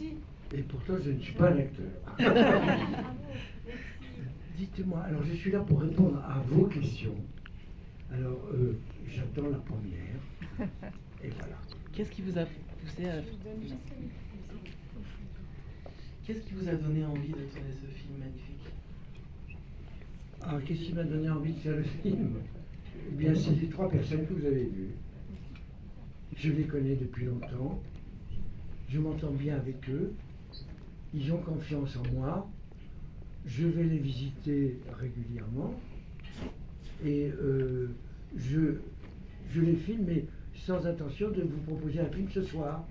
Merci. Et pourtant, je ne suis pas un acteur. Dites-moi, alors je suis là pour répondre à vos questions. Alors, j'attends la première. Et voilà. Qu'est-ce qui vous a poussé à... Qu'est-ce qui vous a donné envie de tourner ce film magnifique? Alors, qu'est-ce qui m'a donné envie de faire le film? Eh bien, c'est les 3 personnes que vous avez vues. Je les connais depuis longtemps. Je m'entends bien avec eux. Ils ont confiance en moi. Je vais les visiter régulièrement. Et je les filme, mais sans intention de vous proposer un film ce soir.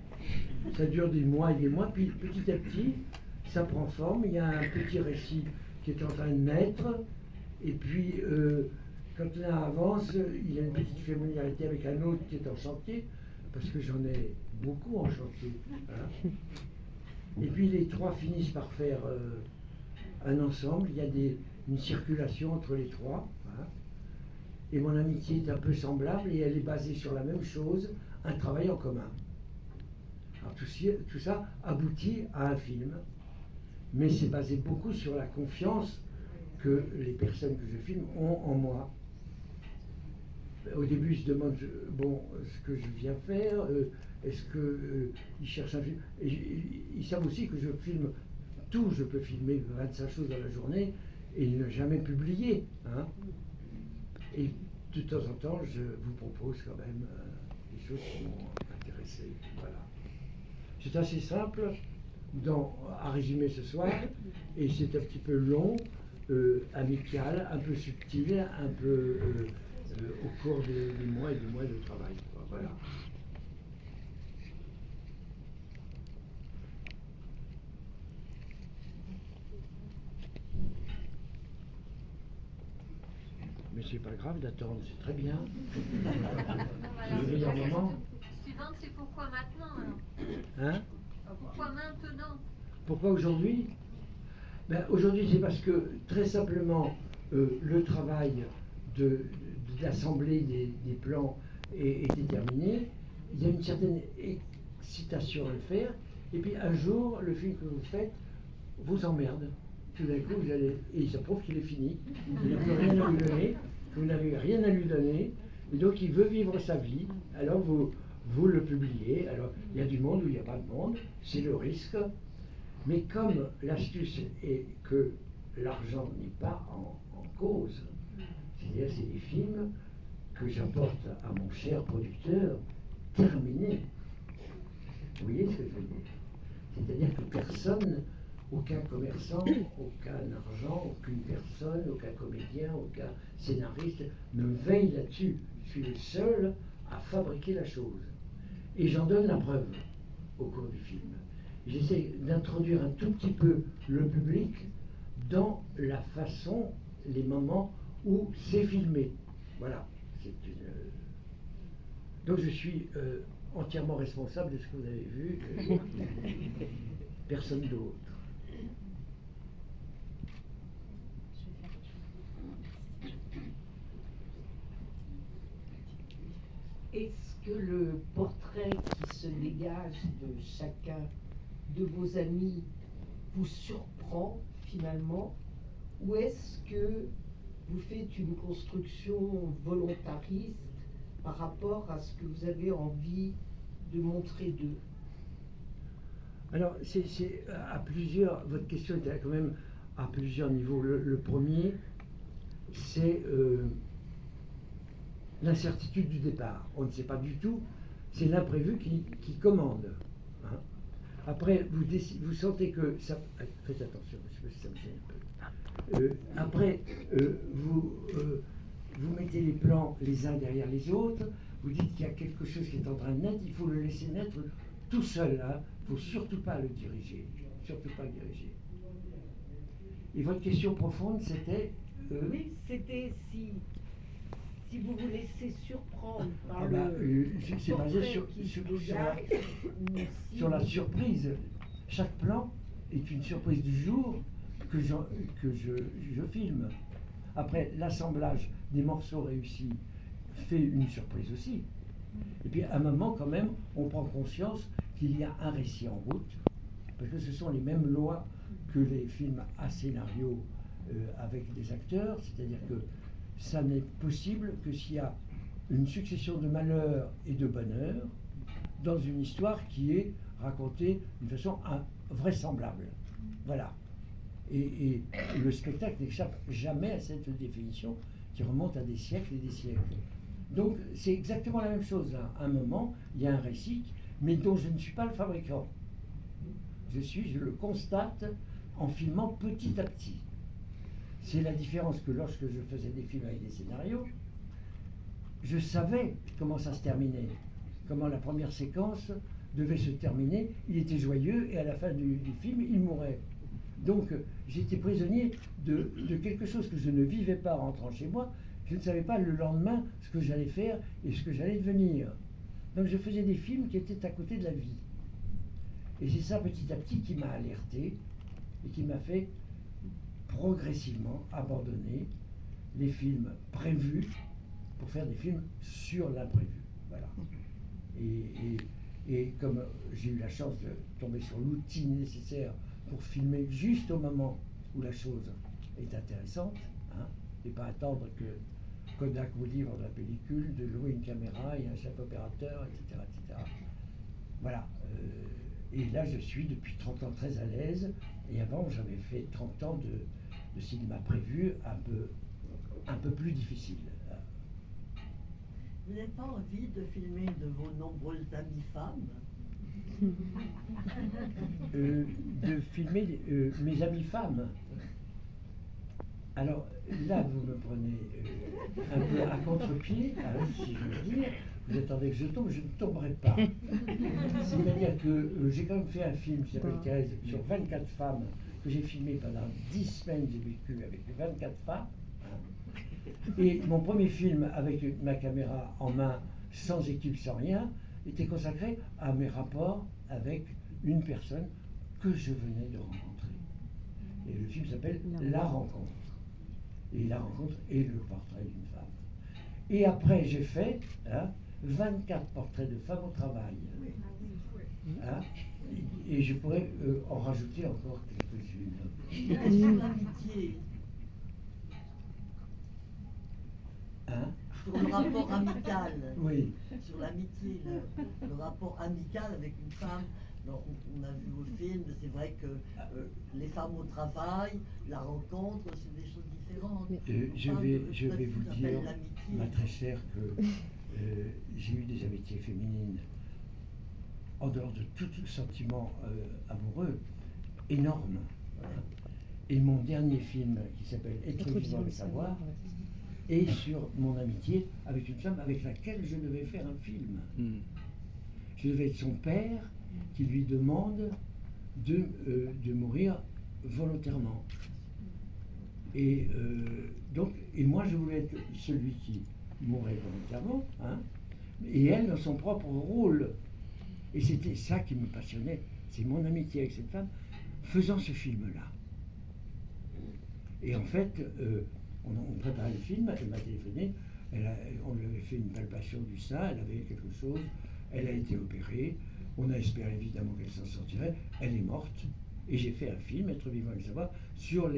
Ça dure des mois et des mois, puis petit à petit, ça prend forme. Il y a un petit récit qui est en train de naître. Et puis, quand l'un avance, il y a une petite familiarité avec un autre qui est en chantier, parce que j'en ai beaucoup en chantier. Hein. Et puis les 3 finissent par faire un ensemble. Il y a une circulation entre les 3. Hein. Et mon amitié est un peu semblable et elle est basée sur la même chose, un travail en commun. Alors tout ça aboutit à un film, mais c'est basé beaucoup sur la confiance que les personnes que je filme ont en moi. Au début, ils se demandent ce que je viens faire, est-ce qu'ils cherchent un film. Et ils savent aussi que je filme tout, je peux filmer 25 choses dans la journée et ne jamais publier. Hein. Et de temps en temps, je vous propose quand même des choses qui m'ont intéressé. Voilà. C'est assez simple à résumer ce soir, et c'est un petit peu long, amical, un peu subtil, un peu au cours des mois et des mois de travail. Voilà. Mais c'est pas grave d'attendre, c'est très bien. Le meilleur moment. Suivante, c'est pourquoi maintenant Hein? Pourquoi maintenant? Pourquoi aujourd'hui? Ben, aujourd'hui, c'est parce que très simplement, le travail d'assembler des plans est terminé. Il y a une certaine excitation à le faire. Et puis un jour, le film que vous faites vous emmerde. Tout d'un coup, et il se prouve qu'il est fini. Il n'a plus rien à lui donner. Vous n'avez rien à lui donner. Et donc, il veut vivre sa vie. Alors, vous le publiez. Alors, il y a du monde ou il n'y a pas de monde. C'est le risque. Mais comme l'astuce est que l'argent n'est pas en cause, c'est-à-dire c'est des films que j'apporte à mon cher producteur terminés. Vous voyez ce que je veux dire? C'est-à-dire que personne, aucun commerçant, aucun argent, aucune personne, aucun comédien, aucun scénariste ne veille là-dessus. Je suis le seul à fabriquer la chose. Et j'en donne la preuve au cours du film. J'essaie d'introduire un tout petit peu le public dans la façon, les moments où c'est filmé. Voilà. Donc je suis entièrement responsable de ce que vous avez vu. Personne d'autre. Est-ce que le portrait qui se dégage de chacun de vos amis vous surprend finalement, ou est-ce que vous faites une construction volontariste par rapport à ce que vous avez envie de montrer d'eux? Alors, c'est à plusieurs, votre question était quand même à plusieurs niveaux. Le premier, c'est l'incertitude du départ. On ne sait pas du tout, c'est l'imprévu qui commande. Hein. Après, vous sentez que ça... Faites attention, parce que ça me gêne un peu. Après, vous mettez les plans les uns derrière les autres, vous dites qu'il y a quelque chose qui est en train de naître, il faut le laisser naître tout seul. Hein. Il ne faut surtout pas le diriger. Surtout pas le diriger. Et votre question profonde, c'était... Oui, c'était si vous vous laissez surprendre par c'est basé sur la surprise. Chaque plan est une surprise du jour que je filme. Après, l'assemblage des morceaux réussis fait une surprise aussi. Et puis à un moment, quand même, on prend conscience qu'il y a un récit en route, parce que ce sont les mêmes lois que les films à scénario avec des acteurs, c'est-à-dire que ça n'est possible que s'il y a une succession de malheurs et de bonheurs dans une histoire qui est racontée d'une façon vraisemblable. Voilà. Et le spectacle n'échappe jamais à cette définition qui remonte à des siècles et des siècles. Donc c'est exactement la même chose. À un moment, il y a un récit, mais dont je ne suis pas le fabricant. Je le constate en filmant petit à petit. C'est la différence que lorsque je faisais des films avec des scénarios, je savais comment ça se terminait, comment la première séquence devait se terminer. Il était joyeux et à la fin du film, il mourait. Donc j'étais prisonnier de quelque chose que je ne vivais pas en rentrant chez moi. Je ne savais pas le lendemain ce que j'allais faire et ce que j'allais devenir. Donc je faisais des films qui étaient à côté de la vie. Et c'est ça petit à petit qui m'a alerté et qui m'a fait progressivement abandonner les films prévus pour faire des films sur l'imprévu. Voilà. Et comme j'ai eu la chance de tomber sur l'outil nécessaire pour filmer juste au moment où la chose est intéressante, hein, et pas attendre que Kodak vous livre la pellicule, de louer une caméra et un chef opérateur, etc. etc. Voilà. Et là, je suis depuis 30 ans très à l'aise. Et avant, j'avais fait 30 ans de cinéma prévu un peu plus difficile. Vous n'avez pas envie de filmer de vos nombreuses amies femmes? De filmer mes amies femmes. Alors là, vous me prenez un peu à contre-pied, hein, si je veux dire. Vous attendez que je tombe, je ne tomberai pas. C'est-à-dire que j'ai quand même fait un film qui s'appelle Thérèse sur 24 femmes que j'ai filmé pendant 10 semaines. J'ai vécu avec 24 femmes. Hein. Et mon premier film avec ma caméra en main, sans équipe, sans rien, était consacré à mes rapports avec une personne que je venais de rencontrer. Et le film s'appelle La Rencontre. Et la rencontre est le portrait d'une femme. Et après, j'ai fait 24 portraits de femmes au travail. Hein, et je pourrais en rajouter encore quelques-unes. Sur l'amitié. Hein? Sur le rapport amical. Oui. Sur l'amitié, le rapport amical avec une femme. Alors, on a vu vos films, c'est vrai que les femmes au travail, la rencontre, c'est des choses différentes. Je vais vous dire, ma très chère, que j'ai eu des amitiés féminines en dehors de tout sentiment amoureux, énormes. Hein. Et mon dernier film, qui s'appelle Être vivant et savoir, est sur mon amitié avec une femme avec laquelle je devais faire un film. Je devais être son père qui lui demande de mourir volontairement. Et donc, et moi je voulais être celui qui mourrait volontairement, hein, et elle dans son propre rôle. Et c'était ça qui me passionnait, c'est mon amitié avec cette femme faisant ce film-là. Et en fait, on préparait le film, elle m'a téléphoné, on lui avait fait une palpation du sein, elle avait quelque chose, elle a été opérée, on a espéré évidemment qu'elle s'en sortirait, elle est morte, et j'ai fait un film, Être vivant et savoir, sur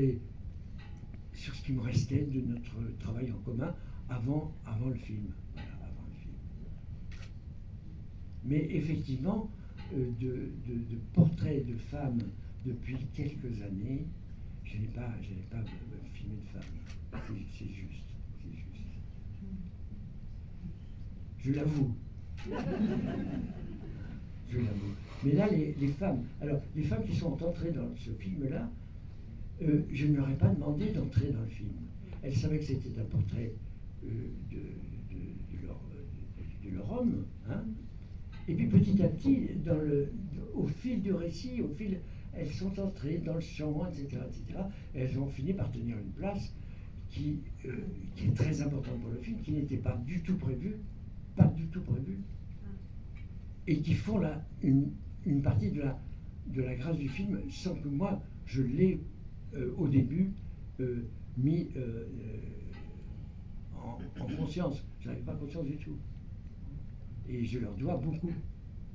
ce qui me restait de notre travail en commun avant le film. Voilà, avant le film. Mais effectivement, de portraits de femmes depuis quelques années, je n'ai pas filmé de femmes. C'est juste. Je l'avoue. Je l'avoue. Mais là, les femmes, alors les femmes qui sont entrées dans ce film-là, je ne leur ai pas demandé d'entrer dans le film. Elles savaient que c'était un portrait de leur homme. Hein. Et puis petit à petit, au fil du récit, elles sont entrées dans le champ, etc., etc. Et elles ont fini par tenir une place qui est très importante pour le film, qui n'était pas du tout prévue, et qui font une partie de la grâce du film sans que moi je l'ai au début mis en conscience. Je n'avais pas conscience du tout. Et je leur dois beaucoup.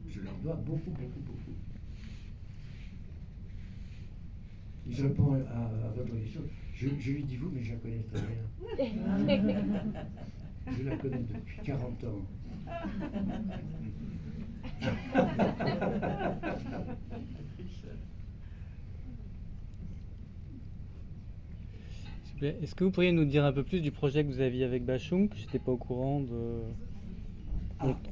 Je leur dois beaucoup. Je réponds à votre question. Je lui dis vous, mais je la connais très bien. Je la connais depuis 40 ans. S'il vous plaît, est-ce que vous pourriez nous dire un peu plus du projet que vous aviez avec Bachung? Je n'étais pas au courant de...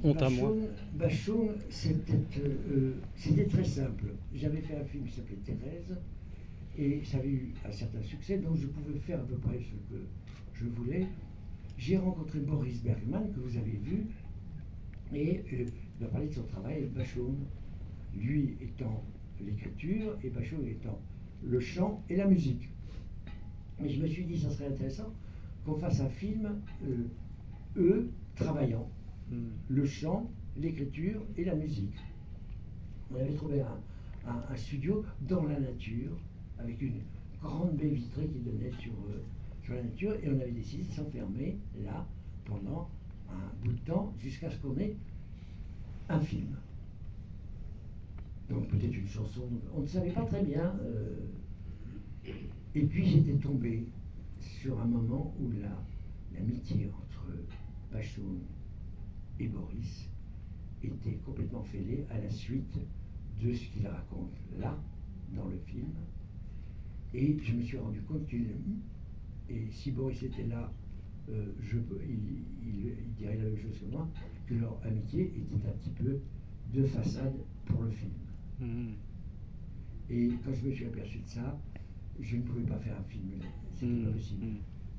Honte à moi. Bachung, c'était très simple. J'avais fait un film qui s'appelait Thérèse, et ça avait eu un certain succès, donc je pouvais faire à peu près ce que je voulais. J'ai rencontré Boris Bergman, que vous avez vu, et il a parlé de son travail avec Bachung, lui étant l'écriture et Bachung étant le chant et la musique. Mais je me suis dit, ça serait intéressant qu'on fasse un film, eux, travaillant, le chant, l'écriture et la musique. On avait trouvé un studio dans la nature, avec une grande baie vitrée qui donnait sur la nature, et on avait décidé de s'enfermer là pendant un bout de temps jusqu'à ce qu'on ait un film. Donc peut-être une chanson, on ne savait pas très bien. Et puis j'étais tombé sur un moment où l'amitié entre Bachung et Boris était complètement fêlée à la suite de ce qu'il raconte là, dans le film. Et je me suis rendu compte et si Boris était là, il dirait la même chose que moi, que leur amitié était un petit peu de façade pour le film. Et quand je me suis aperçu de ça, je ne pouvais pas faire un film, c'était pas possible.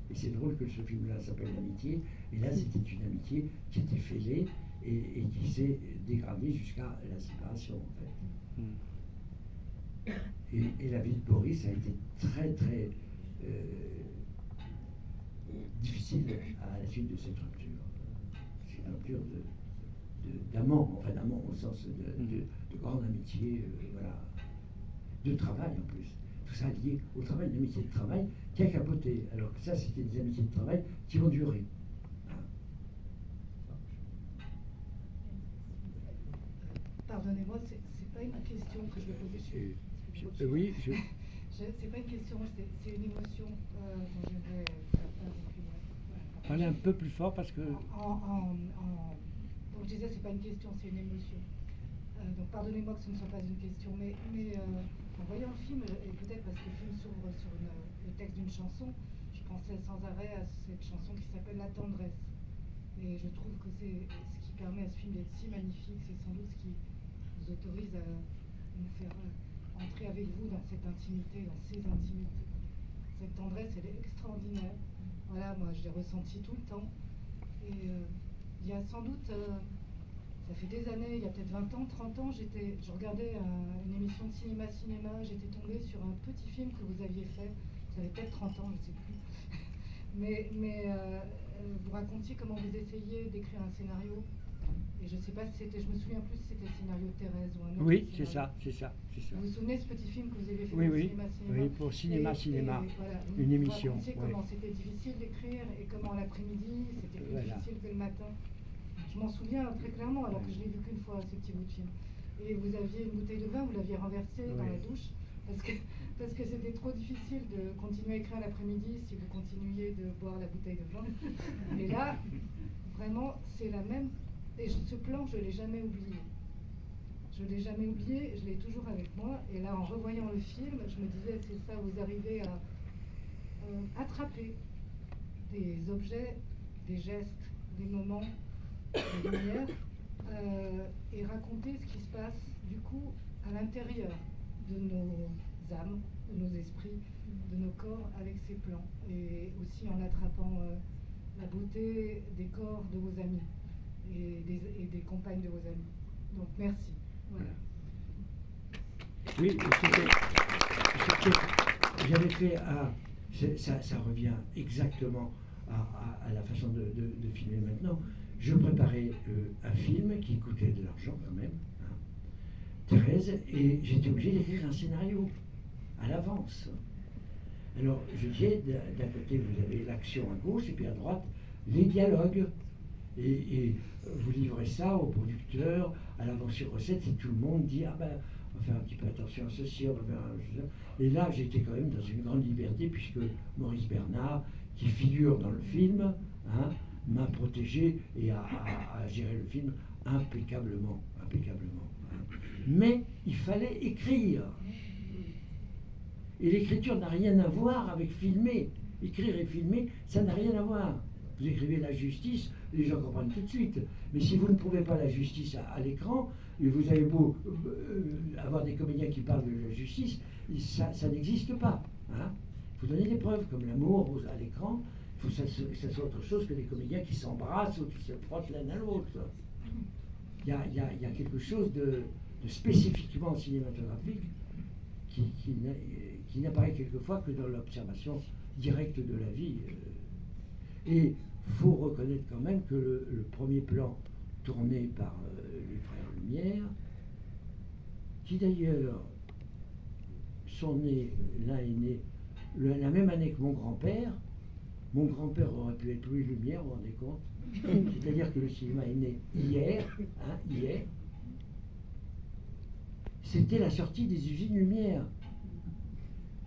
Et c'est drôle que ce film-là s'appelle L'amitié, et là c'était une amitié qui était fêlée et qui s'est dégradée jusqu'à la séparation en fait. Et la vie de Boris a été très très difficile à la suite de cette rupture. C'est une rupture d'amant, enfin d'amant au sens de grande amitié, voilà, de travail en plus. Tout ça lié au travail, une amitié de travail qui a capoté. Alors que ça, c'était des amitiés de travail qui ont duré. Pardonnez-moi, c'est pas une question que je vais poser. Oui, c'est pas une question, c'est une émotion dont j'aimerais faire part depuis moi. Parlez un peu plus fort parce que... Donc je disais, c'est pas une question, c'est une émotion. Donc pardonnez-moi que ce ne soit pas une question, mais en voyant le film, et peut-être parce que le film s'ouvre sur le texte d'une chanson, je pensais sans arrêt à cette chanson qui s'appelle La tendresse. Et je trouve que c'est ce qui permet à ce film d'être si magnifique, c'est sans doute ce qui vous autorise à nous faire entrer avec vous dans cette intimité, dans ces intimités. Cette tendresse, elle est extraordinaire. Voilà, moi je l'ai ressentie tout le temps. Et il y a sans doute... ça fait des années, il y a peut-être 20 ans, 30 ans, je regardais une émission de cinéma, j'étais tombée sur un petit film que vous aviez fait, ça avait peut-être 30 ans, je ne sais plus, mais vous racontiez comment vous essayiez d'écrire un scénario, et je ne sais pas si c'était, je me souviens plus si c'était le scénario de Thérèse ou un autre. Oui, scénario. c'est ça. Vous vous souvenez de ce petit film que vous avez fait Oui, pour oui, pour Cinéma, voilà, une émission. Vous racontiez comment c'était difficile d'écrire, et comment l'après-midi, c'était plus difficile que le matin. Je m'en souviens très clairement, alors que je l'ai vu qu'une fois, ce petit bout de film. Et vous aviez une bouteille de vin, vous l'aviez renversée dans la douche, parce que c'était trop difficile de continuer à écrire l'après-midi si vous continuiez de boire la bouteille de vin. Et là, vraiment, c'est la même... Et ce plan, je ne l'ai jamais oublié. Je ne l'ai jamais oublié, je l'ai toujours avec moi. Et là, en revoyant le film, je me disais, c'est ça, vous arrivez à attraper des objets, des gestes, des moments, des lumières, et raconter ce qui se passe du coup à l'intérieur de nos âmes, de nos esprits, de nos corps avec ces plans, et aussi en attrapant la beauté des corps de vos amis et des compagnes de vos amis. Donc merci. Voilà. Oui, j'avais fait ça revient exactement à la façon de filmer maintenant. Je préparais un film qui coûtait de l'argent quand même, hein, Thérèse, et j'étais obligé d'écrire un scénario à l'avance. Alors je disais, d'un côté vous avez l'action à gauche et puis à droite les dialogues. Et vous livrez ça au producteur, à l'avance sur recette, et tout le monde dit ah ben va faire un petit peu attention à ceci, on va faire Et là, j'étais quand même dans une grande liberté, puisque Maurice Bernard, qui figure dans le film, hein, m'a protégé et a géré le film impeccablement. Hein. Mais il fallait écrire. Et l'écriture n'a rien à voir avec filmer. Écrire et filmer, ça n'a rien à voir. Vous écrivez la justice, les gens comprennent tout de suite. Mais si vous ne prouvez pas la justice à l'écran, et vous avez beau avoir des comédiens qui parlent de la justice, ça n'existe pas. Hein. Il faut donner des preuves, comme l'amour à l'écran. Il faut que ça soit autre chose que des comédiens qui s'embrassent ou qui se frottent l'un à l'autre. Il y a quelque chose de spécifiquement cinématographique qui n'apparaît quelquefois que dans l'observation directe de la vie. Et il faut reconnaître quand même que le premier plan tourné par les frères Lumière, qui d'ailleurs sont nés, l'un est né la même année que mon grand-père. Mon grand-père aurait pu être Louis Lumière, vous vous rendez compte? C'est-à-dire que le cinéma est né hier, hier. C'était la sortie des usines Lumière.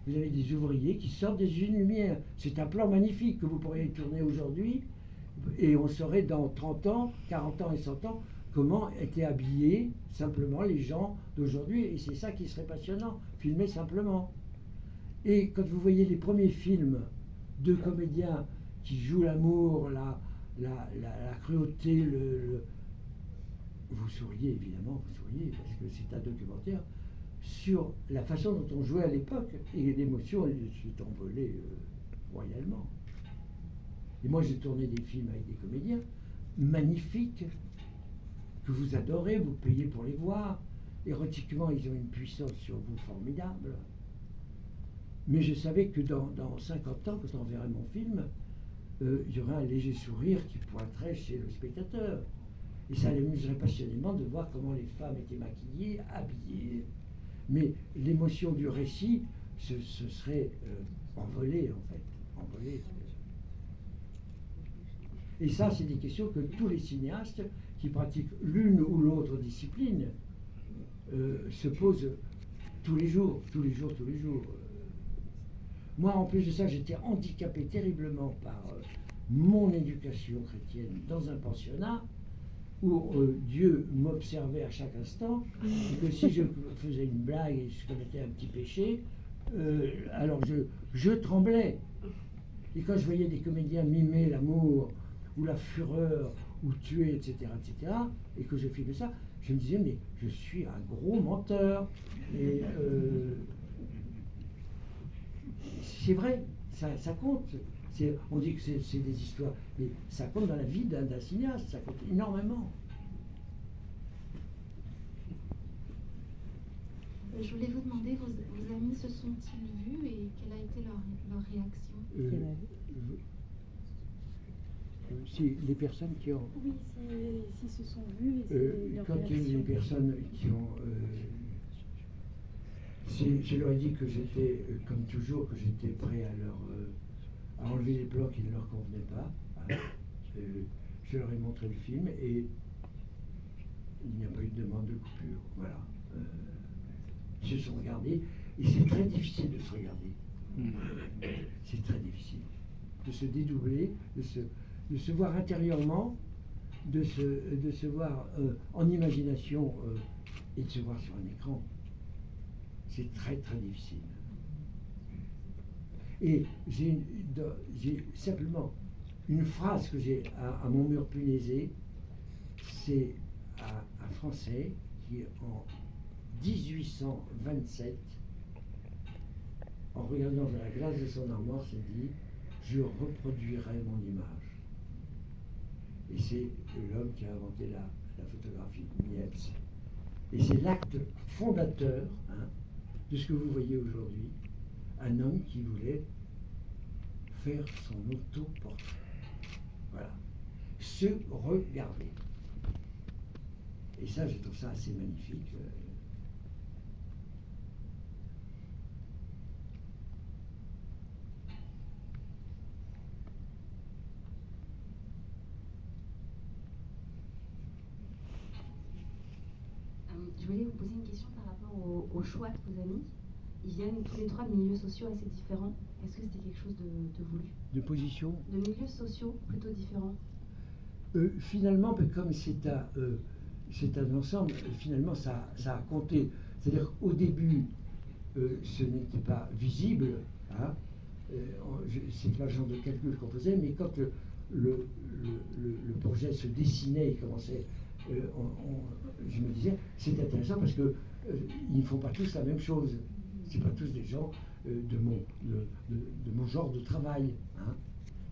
Vous avez des ouvriers qui sortent des usines Lumière. C'est un plan magnifique que vous pourriez tourner aujourd'hui, et on saurait dans 30 ans, 40 ans et 100 ans comment étaient habillés simplement les gens d'aujourd'hui. Et c'est ça qui serait passionnant, filmer simplement. Et quand vous voyez les premiers films de comédiens qui jouent l'amour, la cruauté, vous souriez évidemment, vous souriez, parce que c'est un documentaire sur la façon dont on jouait à l'époque, et l'émotion s'est envolée royalement. Et moi j'ai tourné des films avec des comédiens magnifiques, que vous adorez, vous payez pour les voir, érotiquement ils ont une puissance sur vous formidable. Mais je savais que dans 50 ans, quand on verrait mon film, il y aurait un léger sourire qui pointerait chez le spectateur. Et ça l'amuserait passionnément de voir comment les femmes étaient maquillées, habillées. Mais l'émotion du récit se serait envolée, en fait. Envolée. Et ça, c'est des questions que tous les cinéastes qui pratiquent l'une ou l'autre discipline se posent tous les jours. Moi, en plus de ça, j'étais handicapé terriblement par mon éducation chrétienne dans un pensionnat où Dieu m'observait à chaque instant, et que si je faisais une blague et je commettais un petit péché, alors je tremblais. Et quand je voyais des comédiens mimer l'amour, ou la fureur, ou tuer, etc., et que je filmais ça, je me disais, mais je suis un gros menteur. Et c'est vrai, ça compte. On dit que c'est des histoires, mais ça compte dans la vie d'un cinéaste, ça compte énormément. Je voulais vous demander, vos amis se sont-ils vus et quelle a été leur réaction? Si les personnes qui ont... Oui, s'ils se sont vus et leur quand il y a eu des personnes qui ont... je leur ai dit que j'étais, comme toujours, que j'étais prêt à enlever les plans qui ne leur convenaient pas. Hein. Je leur ai montré le film et il n'y a pas eu de demande de coupure. Voilà. Ils se sont regardés et c'est très difficile de se regarder. C'est très difficile de se dédoubler, de se voir intérieurement, de se voir en imagination et de se voir sur un écran. C'est très très difficile. Et j'ai simplement une phrase que j'ai à mon mur punaisé, c'est un Français qui en 1827, en regardant dans la glace de son armoire, s'est dit « Je reproduirai mon image ». Et c'est l'homme qui a inventé la photographie, Niepce. Et c'est l'acte fondateur de ce que vous voyez aujourd'hui, un homme qui voulait faire son autoportrait. Voilà. Se regarder. Et ça, je trouve ça assez magnifique. Je voulais vous poser une question par rapport au vos choix de vos amis, ils viennent tous les trois de milieux sociaux assez différents. Est-ce que c'était quelque chose de voulu? De position. De milieux sociaux plutôt différents. Finalement, comme c'est un ensemble, finalement ça a compté. C'est-à-dire qu'au début, ce n'était pas visible, hein, c'est pas le genre de calcul qu'on faisait, mais quand le projet se dessinait et commençait, je me disais, c'est intéressant parce que ils ne font pas tous la même chose. C'est pas tous des gens de mon genre de travail. Hein.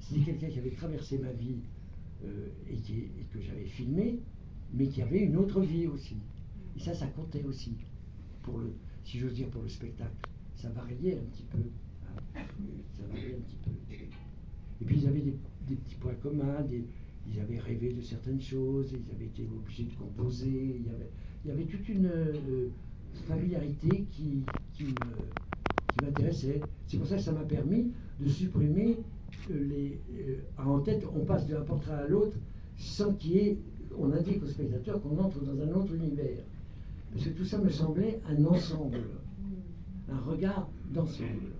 C'était quelqu'un qui avait traversé ma vie et que j'avais filmé, mais qui avait une autre vie aussi. Et ça comptait aussi, si j'ose dire, pour le spectacle. Ça variait un petit peu. Hein. Ça variait un petit peu. Et puis ils avaient des petits points communs, ils avaient rêvé de certaines choses, ils avaient été obligés de composer, il y avait toute une familiarité qui m'intéressait. C'est pour ça que ça m'a permis de supprimer en tête, on passe d'un portrait à l'autre sans on indique au spectateur qu'on entre dans un autre univers. Parce que tout ça me semblait un ensemble, un regard d'ensemble.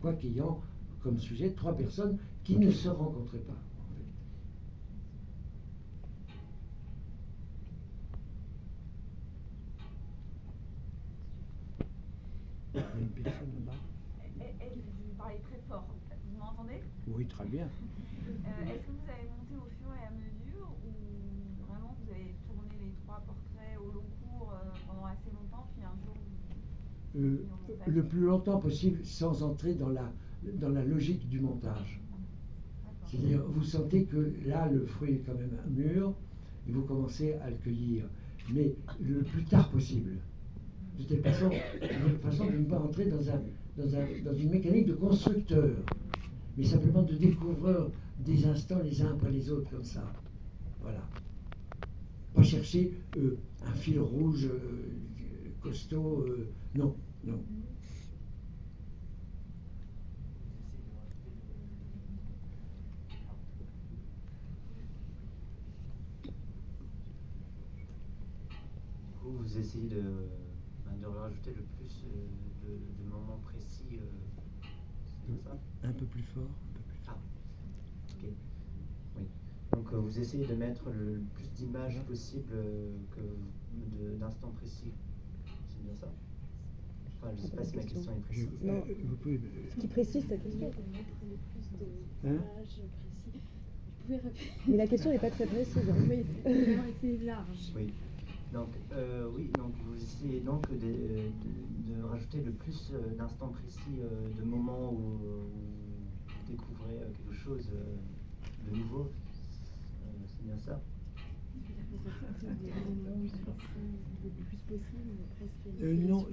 Quoique ayant comme sujet 3 personnes qui ne se rencontraient pas. Une personne là-bas. Vous parlez très fort. Vous m'entendez? Oui, très bien. Est-ce que vous avez monté au fur et à mesure ou vraiment vous avez tourné les 3 portraits au long cours pendant assez longtemps, puis un jour le plus longtemps possible sans entrer dans la logique du montage. C'est-à-dire, vous sentez que là, le fruit est quand même mûr et vous commencez à le cueillir. Mais le plus tard possible. De telle façon de ne pas entrer dans une mécanique de constructeur, mais simplement de découvreur des instants les uns après les autres, comme ça. Voilà. Pas chercher un fil rouge costaud, non. Vous essayez de rajouter le plus de moments précis, c'est ça? Un peu plus fort. Ah, ok. Oui. Donc vous essayez de mettre le plus d'images possible d'instants précis, c'est bien ça? Enfin, je ne sais pas si ma question est précise. Non, vous pouvez... ce qui précise ta question. Hein? Vous pouvez répéter. Mais la question n'est pas très précise. Hein. Oui, c'est large. Oui. Donc, donc vous essayez donc de rajouter le plus d'instants précis, de moments où vous découvrez quelque chose de nouveau. C'est bien ça? Non,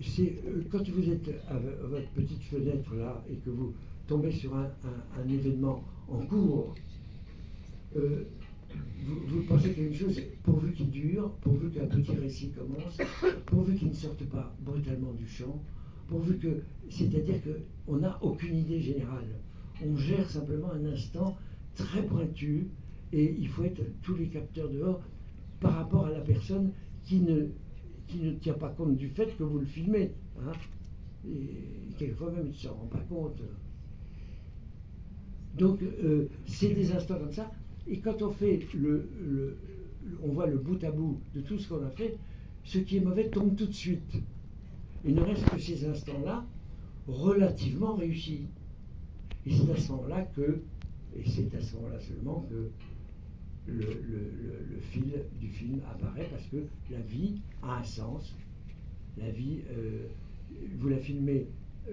c'est quand vous êtes à votre petite fenêtre là et que vous tombez sur un événement en cours, vous pensez qu'il y a une chose, pourvu qu'il dure, pourvu qu'un petit récit commence, pourvu qu'il ne sorte pas brutalement du champ, c'est-à-dire qu'on n'a aucune idée générale. On gère simplement un instant très pointu et il faut être tous les capteurs dehors par rapport à la personne qui ne tient pas compte du fait que vous le filmez. Hein, et quelquefois même il ne s'en rend pas compte. Donc c'est des instants comme ça. Et quand on fait on voit le bout à bout de tout ce qu'on a fait, ce qui est mauvais tombe tout de suite. Il ne reste que ces instants-là relativement réussis. Et c'est à ce moment-là seulement que le fil du film apparaît, parce que la vie a un sens. La vie, vous la filmez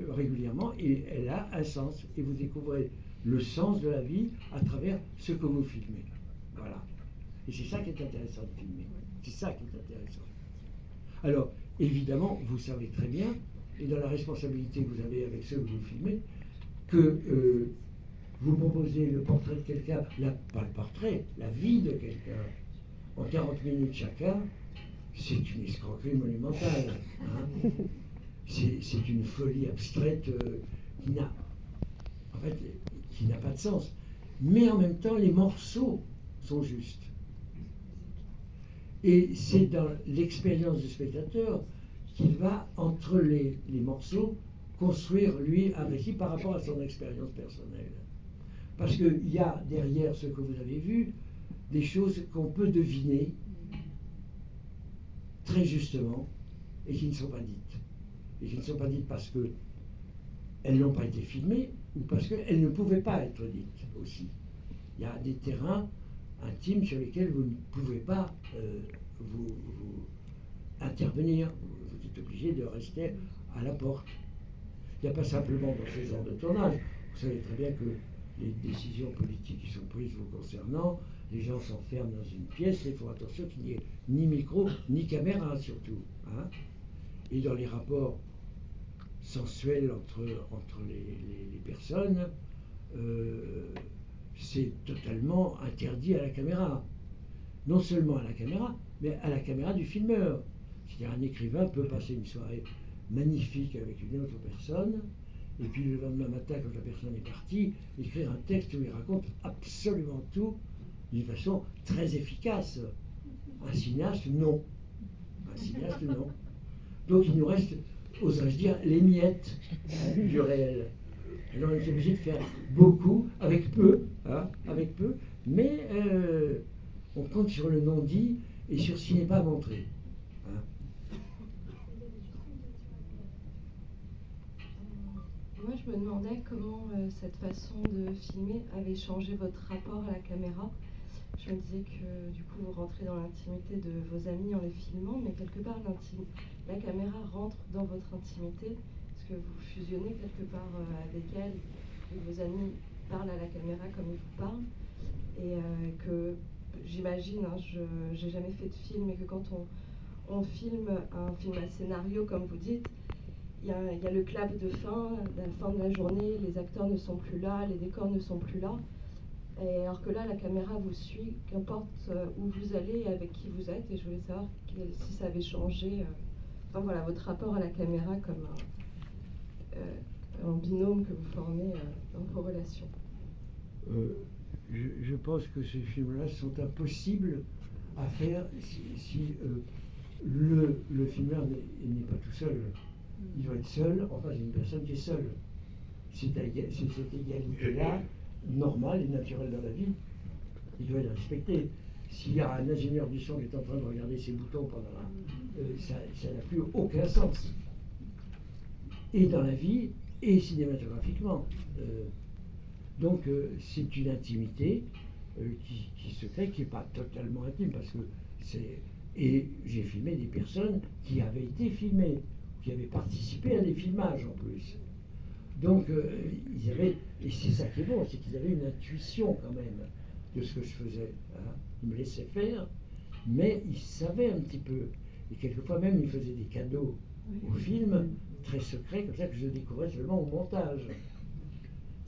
régulièrement et elle a un sens. Et vous découvrez le sens de la vie à travers ce que vous filmez. Voilà. Et c'est ça qui est intéressant de filmer. C'est ça qui est intéressant. Alors, évidemment, vous savez très bien, et dans la responsabilité que vous avez avec ceux que vous filmez, que vous proposez le portrait de quelqu'un, pas le portrait, la vie de quelqu'un, en 40 minutes chacun, c'est une escroquerie monumentale. Hein. C'est une folie abstraite qui n'a pas de sens. Mais en même temps, les morceaux sont justes. Et c'est dans l'expérience du spectateur qu'il va, entre les morceaux, construire, lui, un récit par rapport à son expérience personnelle. Parce qu'il y a derrière ce que vous avez vu, des choses qu'on peut deviner très justement et qui ne sont pas dites. Et qui ne sont pas dites parce qu'elles n'ont pas été filmées ou parce qu'elles ne pouvaient pas être dites aussi. Il y a des terrains intimes sur lesquels vous ne pouvez pas vous intervenir. Vous êtes obligé de rester à la porte. Il n'y a pas simplement dans ce genre de tournage. Vous savez très bien que les décisions politiques qui sont prises vous concernant, les gens s'enferment dans une pièce et il faut attention qu'il n'y ait ni micro, ni caméra surtout. Hein. Et dans les rapports sensuels entre les personnes, c'est totalement interdit à la caméra. Non seulement à la caméra, mais à la caméra du filmeur. C'est-à-dire un écrivain peut passer une soirée magnifique avec une autre personne, et puis le lendemain matin, quand la personne est partie, écrire un texte où il raconte absolument tout d'une façon très efficace. Un cinéaste, non. Un cinéaste, non. Donc il nous reste, oserais-je dire, les miettes du réel. Alors on est obligé de faire beaucoup, avec peu, hein, mais on compte sur le non-dit et sur ce qui n'est pas montré. Hein. Moi, je me demandais comment cette façon de filmer avait changé votre rapport à la caméra. Je me disais que du coup, vous rentrez dans l'intimité de vos amis en les filmant, mais quelque part, la caméra rentre dans votre intimité, parce que vous fusionnez quelque part avec elle, et vos amis parlent à la caméra comme ils vous parlent, et que j'imagine, hein, je n'ai jamais fait de film, et que quand on filme un film à scénario, comme vous dites, il y a le clap de fin, à la fin de la journée, les acteurs ne sont plus là, les décors ne sont plus là. Et alors que là, la caméra vous suit, qu'importe où vous allez et avec qui vous êtes. Et je voulais savoir si ça avait changé, enfin voilà, votre rapport à la caméra comme un binôme que vous formez dans vos relations. Je pense que ces films-là sont impossibles à faire si le filmeur n'est pas tout seul. Il doit être seul en face d'une personne qui est seule. C'est cette égalité-là, normale et naturelle dans la vie, il doit être respecté. S'il y a un ingénieur du son qui est en train de regarder ses boutons pendant ça n'a plus aucun sens. Et dans la vie, et cinématographiquement. Donc c'est une intimité qui se crée, qui n'est pas totalement intime, parce que c'est... Et j'ai filmé des personnes qui avaient été filmées, qui avaient participé à des filmages en plus. Donc ils avaient, et c'est ça qui est bon, c'est qu'ils avaient une intuition quand même de ce que je faisais. Hein. Ils me laissaient faire, mais ils savaient un petit peu. Et quelquefois même, ils faisaient des cadeaux au film, très secrets, comme ça que je découvrais seulement au montage.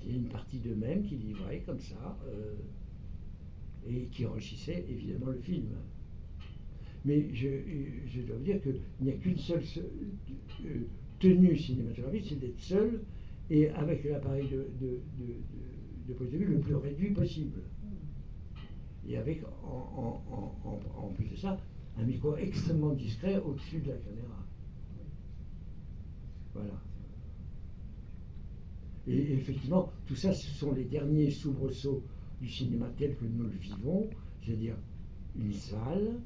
Il y a une partie d'eux-mêmes qui livraient comme ça, et qui enrichissaient évidemment le film. Mais je dois vous dire qu'il n'y a qu'une seule tenue cinématographique, c'est d'être seul et avec l'appareil de prise de vue le plus réduit possible. Et avec, en plus de ça, un micro extrêmement discret au-dessus de la caméra. Voilà. Et effectivement, tout ça, ce sont les derniers soubresauts du cinéma tel que nous le vivons, c'est-à-dire une salle,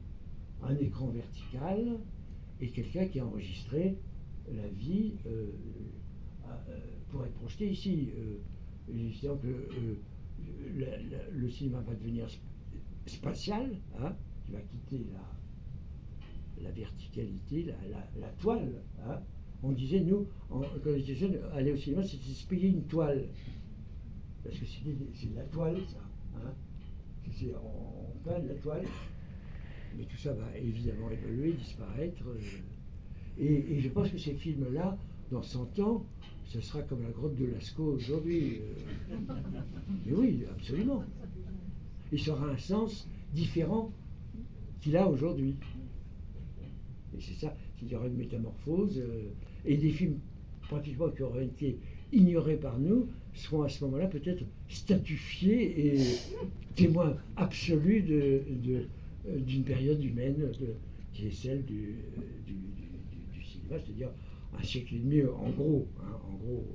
un écran vertical et quelqu'un qui a enregistré la vie pour être projeté ici. C'est-à-dire que le cinéma va devenir spatial, hein, qui va quitter la verticalité, la toile. Hein. On disait, nous, quand on était jeunes, aller au cinéma, c'était se payer une toile. Parce que c'est de la toile, ça. Hein. On peint de la toile. Mais tout ça va évidemment évoluer, disparaître. Et je pense que ces films-là, dans 100 ans, ce sera comme la grotte de Lascaux aujourd'hui. Mais oui, absolument. Il sera un sens différent qu'il a aujourd'hui. Et c'est ça, il y aura une métamorphose. Et des films pratiquement qui auraient été ignorés par nous seront à ce moment-là peut-être statufiés et témoins absolus d'une période humaine qui est celle du cinéma, c'est-à-dire un siècle et demi en gros. Hein, en gros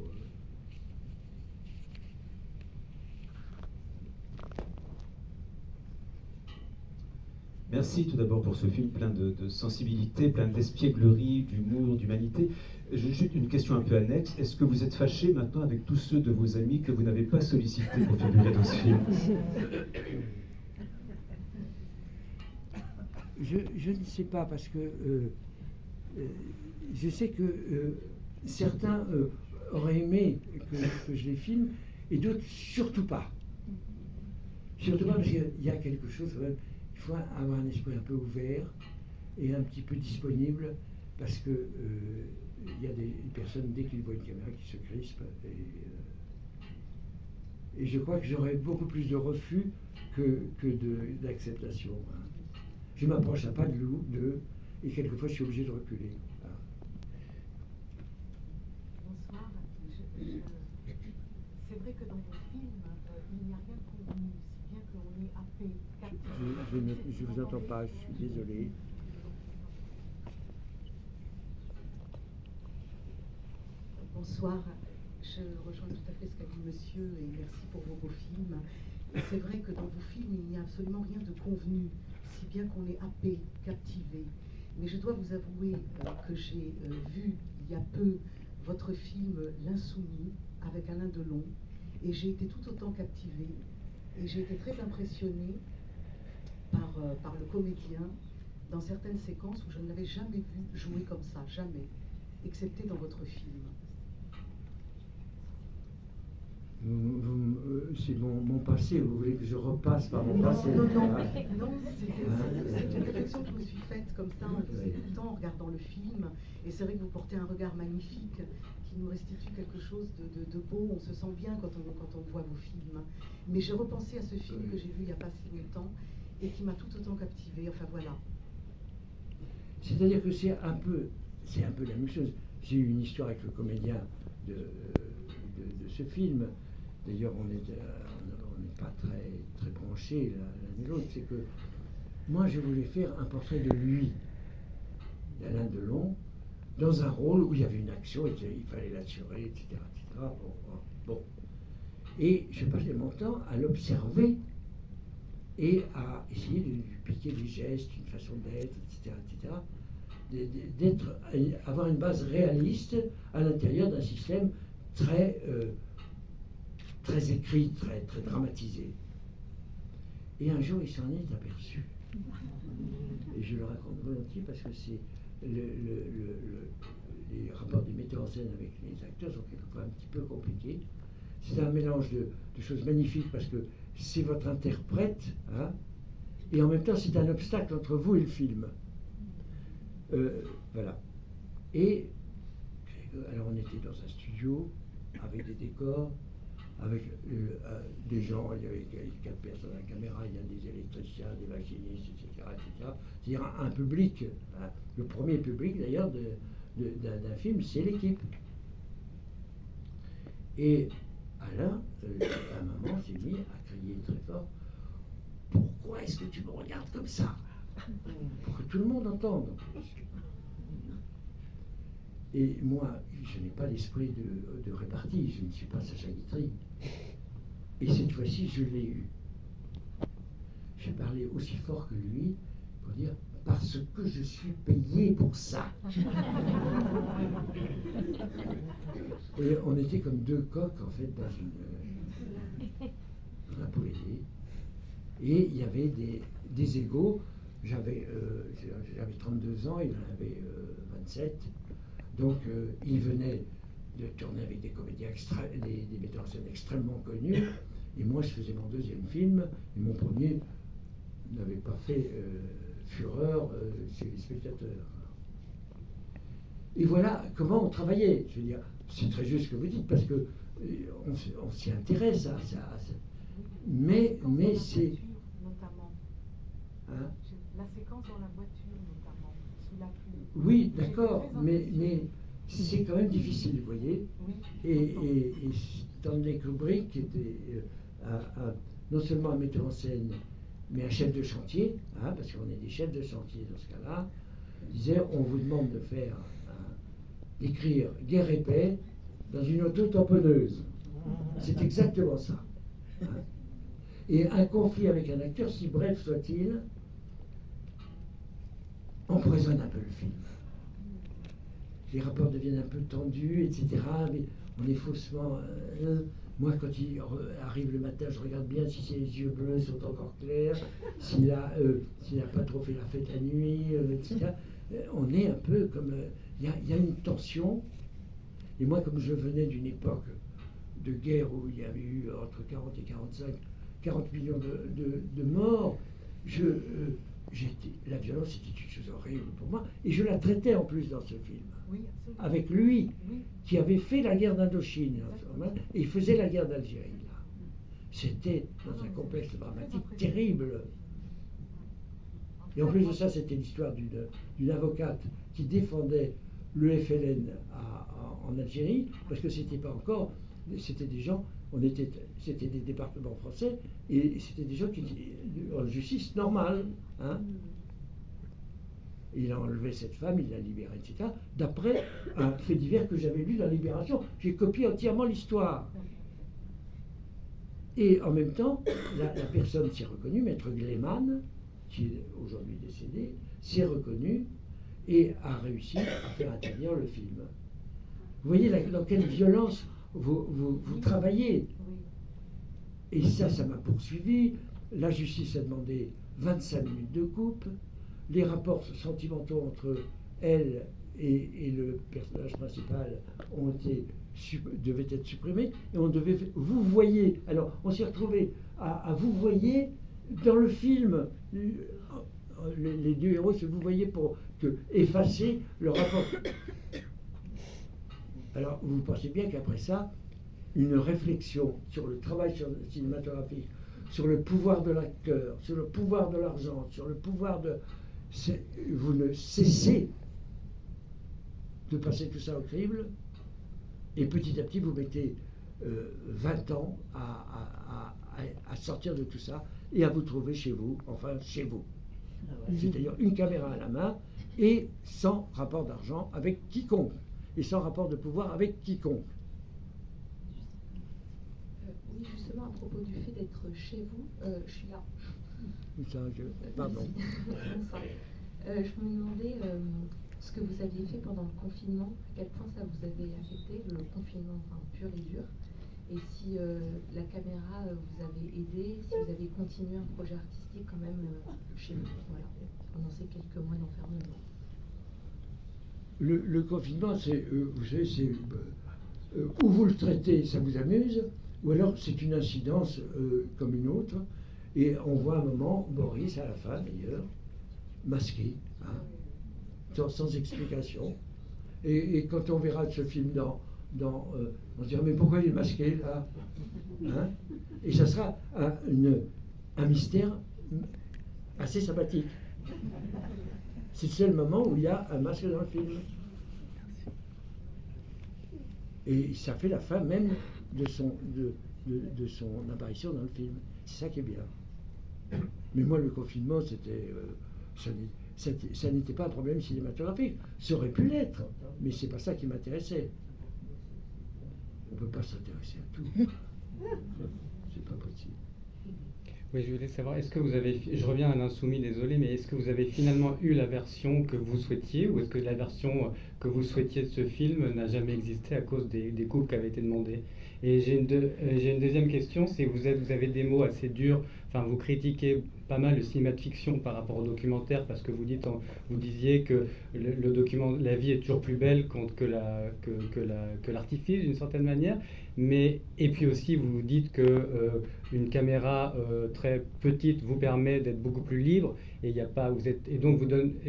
Merci tout d'abord pour ce film plein de sensibilité, plein d'espièglerie, d'humour, d'humanité. J'ai juste une question un peu annexe. Est-ce que vous êtes fâché maintenant avec tous ceux de vos amis que vous n'avez pas sollicités pour figurer dans ce film? Je ne sais pas, parce que je sais que certains auraient aimé que je les filme, et d'autres surtout pas. Surtout pas, parce qu'il y a quelque chose quand même. Il faut avoir un esprit un peu ouvert et un petit peu disponible, parce que il y a des personnes, dès qu'ils voient une caméra, qui se crispent. Et je crois que j'aurais beaucoup plus de refus que d'acceptation. Hein. Je m'approche à pas de loup, et quelquefois je suis obligé de reculer. Voilà. Bonsoir. C'est vrai que dans vos films, il n'y a rien de convenu, si bien qu'on est happé, capté. Je ne vous entends pas, je suis désolé. Bonsoir. Je rejoins tout à fait ce qu'a dit monsieur et merci pour vos beaux films. C'est vrai que dans vos films, il n'y a absolument rien de convenu, si bien qu'on est happé, captivé. Mais je dois vous avouer que j'ai vu il y a peu votre film L'Insoumis avec Alain Delon, et j'ai été tout autant captivée, et j'ai été très impressionnée par le comédien dans certaines séquences où je ne l'avais jamais vu jouer comme ça, jamais, excepté dans votre film. C'est mon passé, vous voulez que je repasse par mon passé? Non, c'est une réflexion que je me suis faite comme ça en vous écoutant, en regardant le film, et c'est vrai que vous portez un regard magnifique qui nous restitue quelque chose de beau, on se sent bien quand on voit vos films. Mais j'ai repensé à ce film que j'ai vu il n'y a pas si longtemps, et qui m'a tout autant captivée, enfin voilà. C'est-à-dire que c'est un peu la même chose. J'ai eu une histoire avec le comédien de ce film. D'ailleurs, on n'est pas très branchés l'un et l'autre. C'est que moi, je voulais faire un portrait de lui, d'Alain Delon, dans un rôle où il y avait une action, il fallait l'assurer, etc. Bon. Et je passais mon temps à l'observer et à essayer de lui piquer des gestes, une façon d'être, etc. Avoir une base réaliste à l'intérieur d'un système très écrit, très dramatisé. Et un jour, il s'en est aperçu. Et je le raconte volontiers parce que c'est les rapports des metteurs en scène avec les acteurs sont quelquefois un petit peu compliqués. C'est un mélange de choses magnifiques parce que c'est votre interprète, hein, et en même temps c'est un obstacle entre vous et le film. Voilà. Et alors on était dans un studio avec des décors, avec des gens, il y avait 4 personnes à la caméra, il y a des électriciens, des machinistes, etc. C'est-à-dire un public, hein, le premier public d'ailleurs d'un film, c'est l'équipe. Et Alain, à un moment, s'est mis à crier très fort: pourquoi est-ce que tu me regardes comme ça? Pour que tout le monde entende. Et moi, je n'ai pas l'esprit de répartie, je ne suis pas Sacha Guitry. Et cette fois-ci, je l'ai eu. J'ai parlé aussi fort que lui pour dire: parce que je suis payé pour ça. Et on était comme deux coqs, en fait, dans un poulailler. Et il y avait des égaux. J'avais 32 ans, il en avait 27. Donc, il venait de tourner avec des comédiens, des metteurs en scène extrêmement connus. Et moi, je faisais mon deuxième film. Et mon premier n'avait pas fait fureur chez les spectateurs. Et voilà comment on travaillait. Je veux dire, c'est très juste ce que vous dites, parce que on s'y intéresse à ça. Mais c'est... Notamment. Hein? La séquence dans la voiture, notamment, sous la pluie. Oui, d'accord, mais c'est quand même difficile, vous voyez. Oui, et Stanley Kubrick était non seulement un metteur en scène mais un chef de chantier, hein, parce qu'on est des chefs de chantier dans ce cas-là, disait on vous demande de faire, d'écrire Guerre et paix dans une auto-tamponneuse. C'est exactement ça. Hein. Et un conflit avec un acteur, si bref soit-il, empoisonne un peu le film. Les rapports deviennent un peu tendus, etc. Mais on est faussement... moi, quand il arrive le matin, je regarde bien si ses yeux bleus sont encore clairs, s'il n'a pas trop fait la fête la nuit, etc. On est un peu comme... Il y a une tension. Et moi, comme je venais d'une époque de guerre où il y avait eu entre 40 et 40 millions de morts, la violence était une chose horrible pour moi. Et je la traitais en plus dans ce film. Oui, absolument. Avec lui, Oui. qui avait fait la guerre d'Indochine, et il faisait la guerre d'Algérie. Là. C'était dans un complexe dramatique terrible. Et en plus de ça, c'était l'histoire d'une avocate qui défendait le FLN en Algérie, parce que c'était pas encore, c'était des gens, c'était des départements français, et c'était des gens qui étaient en justice normale. Hein. Il a enlevé cette femme, il l'a libérée, etc. D'après un fait divers que j'avais lu dans Libération. J'ai copié entièrement l'histoire. Et en même temps, la personne s'est reconnue, Maître Gleiman, qui est aujourd'hui décédé, s'est reconnu et a réussi à faire intervenir le film. Vous voyez dans quelle violence vous travaillez. Et ça m'a poursuivi. La justice a demandé 25 minutes de coupe. Les rapports sentimentaux entre elle et le personnage principal devaient être supprimés. Et on devait vous voyez. Alors, on s'est retrouvé à vous voyez dans le film. Les deux héros se vous voyez pour effacer le rapport. Alors, vous pensez bien qu'après ça, une réflexion sur le travail cinématographique, sur le pouvoir de l'acteur, sur le pouvoir de l'argent, sur le pouvoir de... Vous ne cessez de passer tout ça au crible, et petit à petit, vous mettez 20 ans à sortir de tout ça, et à vous trouver chez vous, enfin chez vous. C'est-à-dire une caméra à la main, et sans rapport d'argent avec quiconque, et sans rapport de pouvoir avec quiconque. Oui, justement, à propos du fait d'être chez vous, je suis là. Pardon. Je me demandais ce que vous aviez fait pendant le confinement, à quel point ça vous avait affecté, le confinement pur et dur, et si la caméra vous avait aidé, si vous avez continué un projet artistique quand même chez vous, voilà, pendant ces quelques mois d'enfermement. Le confinement, vous savez, c'est où vous le traitez, ça vous amuse, ou alors c'est une incidence comme une autre, et on voit un moment Boris, à la fin d'ailleurs, masqué, hein, sans explication. Et quand on verra ce film on se dira mais pourquoi il est masqué là, hein? Et ça sera un mystère assez sympathique. C'est le seul moment où il y a un masque dans le film. Et ça fait la fin même de son apparition dans le film. C'est ça qui est bien. Mais moi, le confinement, ça n'était pas un problème cinématographique. Ça aurait pu l'être, mais c'est pas ça qui m'intéressait. On ne peut pas s'intéresser à tout. C'est pas possible. Oui, je voulais savoir, est-ce que vous avez, je reviens à l'Insoumis, désolé, mais est-ce que vous avez finalement eu la version que vous souhaitiez, ou est-ce que la version que vous souhaitiez de ce film n'a jamais existé à cause des coupes qui avaient été demandées? Et j'ai une deuxième question, c'est vous avez des mots assez durs, enfin vous critiquez pas mal le cinéma de fiction par rapport au documentaire, parce que vous disiez que le document, la vie est toujours plus belle que l'artifice d'une certaine manière, et puis aussi vous dites que une caméra très petite vous permet d'être beaucoup plus libre, et donc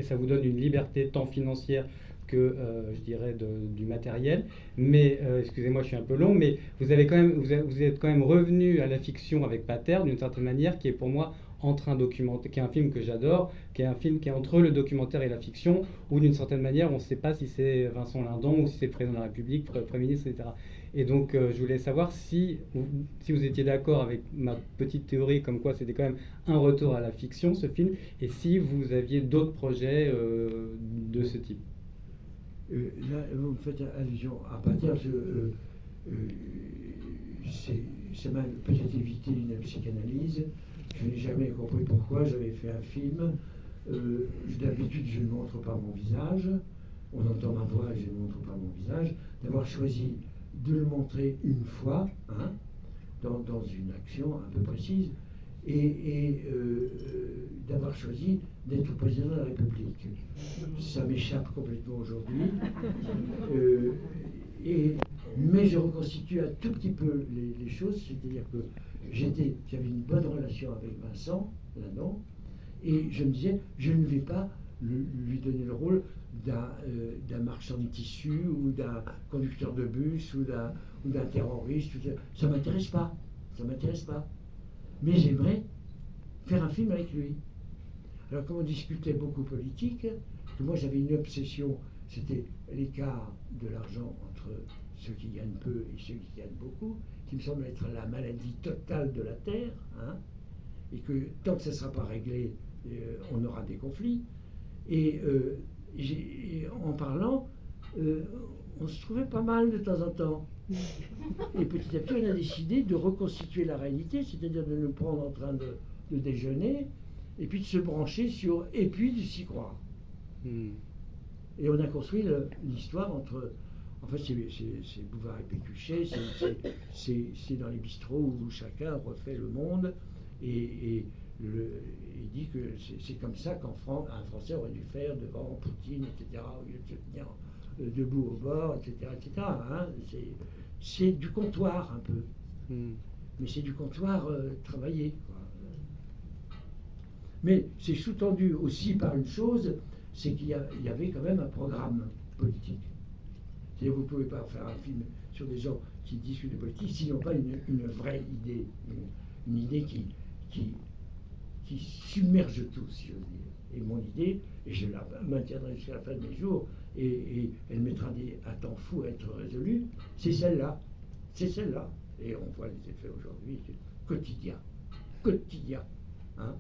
ça vous donne une liberté tant financière que je dirais du matériel, mais excusez-moi, je suis un peu long, mais vous êtes quand même revenu à la fiction avec Pater d'une certaine manière, qui est pour moi entre un documentaire, qui est un film que j'adore, qui est un film qui est entre le documentaire et la fiction, où d'une certaine manière on ne sait pas si c'est Vincent Lindon ou si c'est le président de la République, Premier ministre, etc. Et donc, je voulais savoir si vous étiez d'accord avec ma petite théorie, comme quoi c'était quand même un retour à la fiction, ce film, et si vous aviez d'autres projets de ce type. Là, vous me faites allusion à partir de... ça m'a peut-être évité une psychanalyse. Je n'ai jamais compris pourquoi j'avais fait un film. D'habitude, je ne montre pas mon visage. On entend ma voix et je ne montre pas mon visage. D'avoir choisi de le montrer une fois, hein, dans une action un peu précise, et d'avoir choisi d'être président de la République. Ça m'échappe complètement aujourd'hui. Mais je reconstitue un tout petit peu les choses, c'est-à-dire que j'avais une bonne relation avec Vincent, là-dedans, et je me disais, je ne vais pas lui donner le rôle d'un marchand de tissus ou d'un conducteur de bus ou d'un terroriste. Ça m'intéresse pas. Mais j'aimerais faire un film avec lui. Alors comme on discutait beaucoup politique, que moi j'avais une obsession, c'était l'écart de l'argent entre ceux qui gagnent peu et ceux qui gagnent beaucoup, qui me semble être la maladie totale de la Terre, hein, et que tant que ça ne sera pas réglé, on aura des conflits. Et en parlant, on se trouvait pas mal de temps en temps. Et petit à petit, on a décidé de reconstituer la réalité, c'est-à-dire de nous prendre en train de déjeuner, et puis de se brancher sur, et puis de s'y croire. Et on a construit l'histoire entre... En fait, c'est Bouvard et Pécuchet, c'est dans les bistrots où chacun refait le monde, et il dit que c'est comme ça qu'un Français aurait dû faire devant Poutine, etc., au lieu de se tenir debout au bord, etc., etc. Hein. C'est du comptoir un peu, mais c'est du comptoir travaillé, quoi. Mais c'est sous-tendu aussi par une chose, c'est qu'il y avait quand même un programme politique. C'est-à-dire vous ne pouvez pas faire un film sur des gens qui discutent de politique s'ils n'ont pas une vraie idée, une idée qui submerge tout, si j'ose dire. Et mon idée, et je la maintiendrai jusqu'à la fin de mes jours, et elle mettra un temps fou à être résolue, c'est celle-là. C'est celle-là. Et on voit les effets aujourd'hui, quotidien. Hein.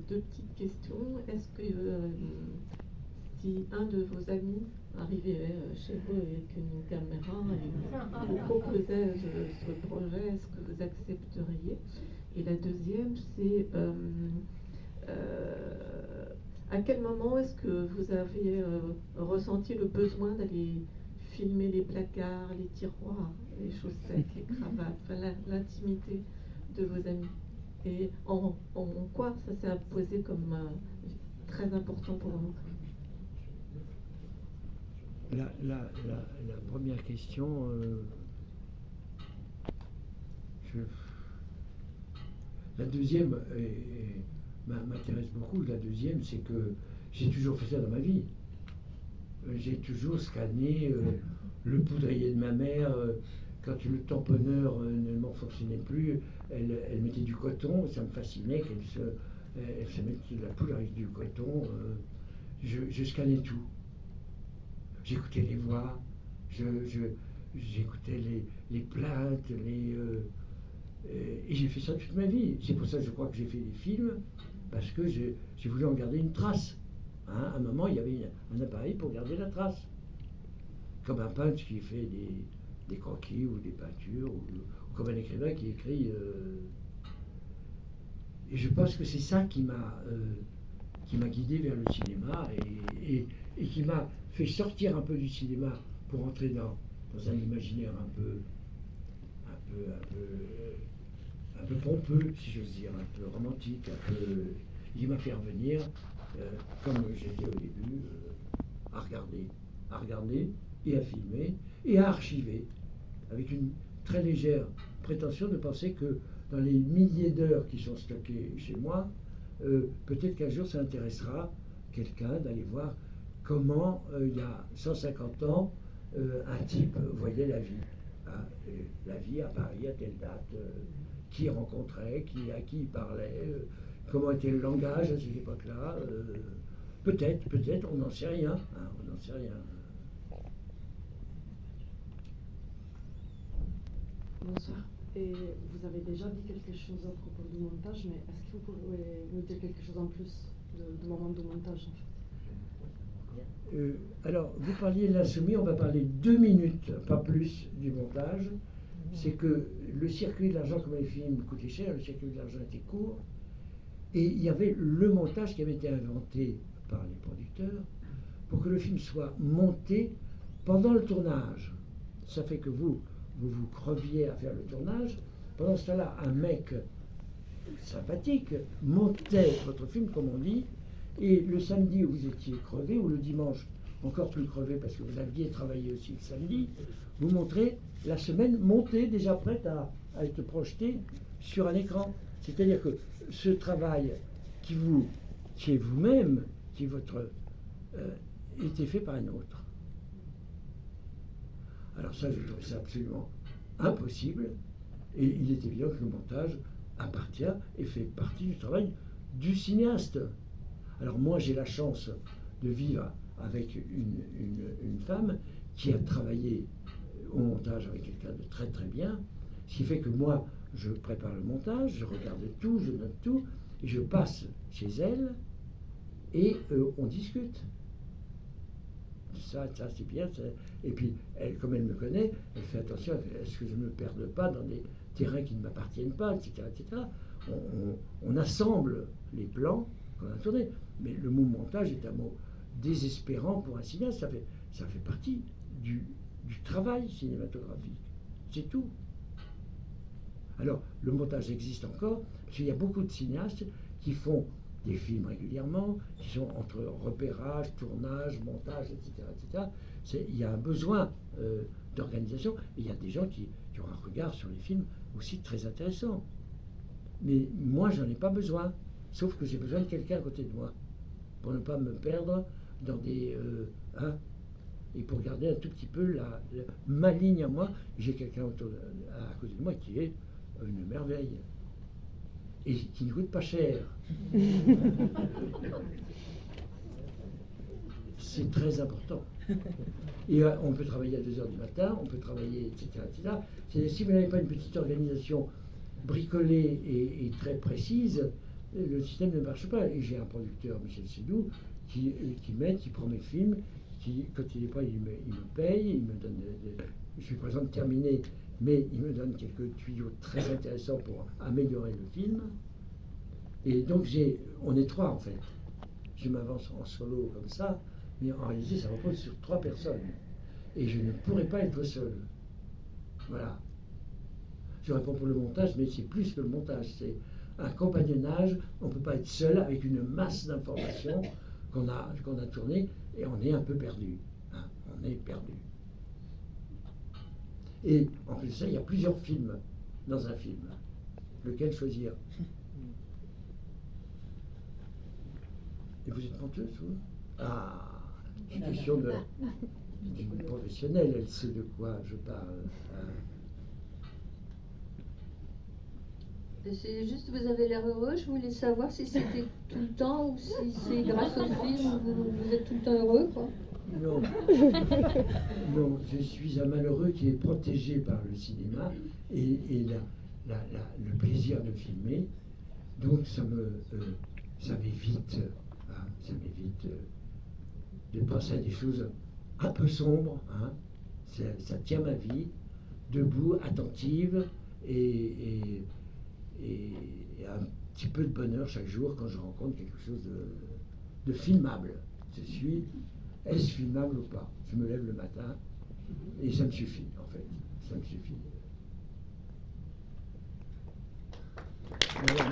Deux petites questions. Est-ce que si un de vos amis arrivait chez vous avec une caméra et vous proposait ce projet, est-ce que vous accepteriez? Et la deuxième, c'est à quel moment est-ce que vous avez ressenti le besoin d'aller filmer les placards, les tiroirs, les chaussettes, les cravates, enfin, l'intimité de vos amis? Et en quoi ça s'est imposé comme très important pour vous? La première question, la deuxième m'intéresse beaucoup. La deuxième, c'est que j'ai toujours fait ça dans ma vie. J'ai toujours scanné le poudrier de ma mère. Quand le tamponneur ne m'en fonctionnait plus, elle mettait du coton. Ça me fascinait qu'elle se mette de la poudre avec du coton. Je scannais tout. J'écoutais les voix, j'écoutais les plaintes, et j'ai fait ça toute ma vie. C'est pour ça que je crois que j'ai fait des films, parce que j'ai voulu en garder une trace. Hein, à un moment, il y avait un appareil pour garder la trace. Comme un peintre qui fait des croquis ou des peintures, ou comme un écrivain qui écrit. Et je pense que c'est ça qui m'a guidé vers le cinéma et qui m'a fait sortir un peu du cinéma pour entrer dans un imaginaire un peu pompeux, si j'ose dire, un peu romantique, qui m'a fait revenir, comme j'ai dit au début, à regarder et à filmer et à archiver, avec une très légère prétention de penser que dans les milliers d'heures qui sont stockées chez moi, peut-être qu'un jour ça intéressera quelqu'un d'aller voir comment, il y a 150 ans, un type voyait la vie. Hein, la vie à Paris à telle date, qui il rencontrait, à qui il parlait, comment était le langage à cette époque-là. Peut-être, on n'en sait rien. Hein, on n'en sait rien. Bonsoir. Et vous avez déjà dit quelque chose à propos du montage, mais est-ce que vous pouvez nous dire quelque chose en plus du moment du montage en fait? Alors, vous parliez de l'insoumis, on va parler 2 minutes, pas plus, du montage. C'est que le circuit de l'argent, comme les films coûtaient cher, le circuit de l'argent était court, et il y avait le montage qui avait été inventé par les producteurs pour que le film soit monté pendant le tournage. Ça fait que vous creviez à faire le tournage. Pendant ce temps-là, un mec sympathique montait votre film, comme on dit, et le samedi où vous étiez crevé, ou le dimanche encore plus crevé parce que vous aviez travaillé aussi le samedi, vous montrez la semaine montée, déjà prête à être projetée sur un écran. C'est-à-dire que ce travail qui est vous-même, qui est votre, était fait par un autre. Alors ça, je trouve ça absolument impossible, et il est évident que le montage appartient et fait partie du travail du cinéaste. Alors moi, j'ai la chance de vivre avec une femme qui a travaillé au montage avec quelqu'un de très très bien, ce qui fait que moi, je prépare le montage, je regarde tout, je note tout, et je passe chez elle, et on discute. Ça c'est bien. Et puis, elle, comme elle me connaît, elle fait attention, est-ce que je ne me perde pas dans des terrains qui ne m'appartiennent pas, etc. etc. On assemble les plans qu'on a tournés. Mais le mot montage est un mot désespérant pour un cinéaste. Ça fait partie du travail cinématographique. C'est tout. Alors, le montage existe encore, parce qu'il y a beaucoup de cinéastes qui font des films régulièrement, qui sont entre repérage, tournage, montage, etc. etc. Il y a un besoin d'organisation, et il y a des gens qui ont un regard sur les films aussi très intéressant. Mais moi, j'en ai pas besoin, sauf que j'ai besoin de quelqu'un à côté de moi, pour ne pas me perdre dans des... et pour garder un tout petit peu ma ligne à moi. J'ai quelqu'un à côté de moi qui est une merveille. Et qui ne coûte pas cher. C'est très important. Et on peut travailler à 2h du matin, on peut travailler, etc. etc. Si vous n'avez pas une petite organisation bricolée et très précise, le système ne marche pas. Et j'ai un producteur, Michel Sédou, qui prend mes films, quand il n'est pas, il me paye, il me donne je suis présent terminé, mais il me donne quelques tuyaux très intéressants pour améliorer le film. Et donc on est 3 en fait. Je m'avance en solo comme ça, mais en réalité ça repose sur 3 personnes. Et je ne pourrais pas être seul. Voilà. Je réponds pour le montage, mais c'est plus que le montage, c'est un compagnonnage. On ne peut pas être seul avec une masse d'informations qu'on a tournées, et on est un peu perdu. Hein, on est perdu. Et en plus de ça, il y a plusieurs films dans un film. Lequel choisir? Et vous êtes menteuse, vous? Ah, c'est une question d'une professionnelle, elle sait de quoi je parle. C'est juste, vous avez l'air heureux, je voulais savoir si c'était tout le temps ou si c'est grâce au film vous êtes tout le temps heureux, quoi. Non. Non, je suis un malheureux qui est protégé par le cinéma et le plaisir de filmer. Donc ça m'évite de penser à des choses un peu sombres. Hein. Ça tient ma vie debout, attentive et un petit peu de bonheur chaque jour quand je rencontre quelque chose de filmable. Est-ce filmable ou pas? Je me lève le matin et ça me suffit en fait. Ça me suffit. Voilà.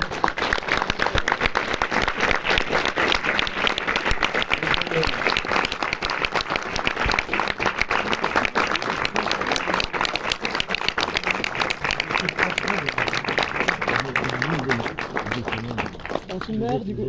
On filmeur du coup.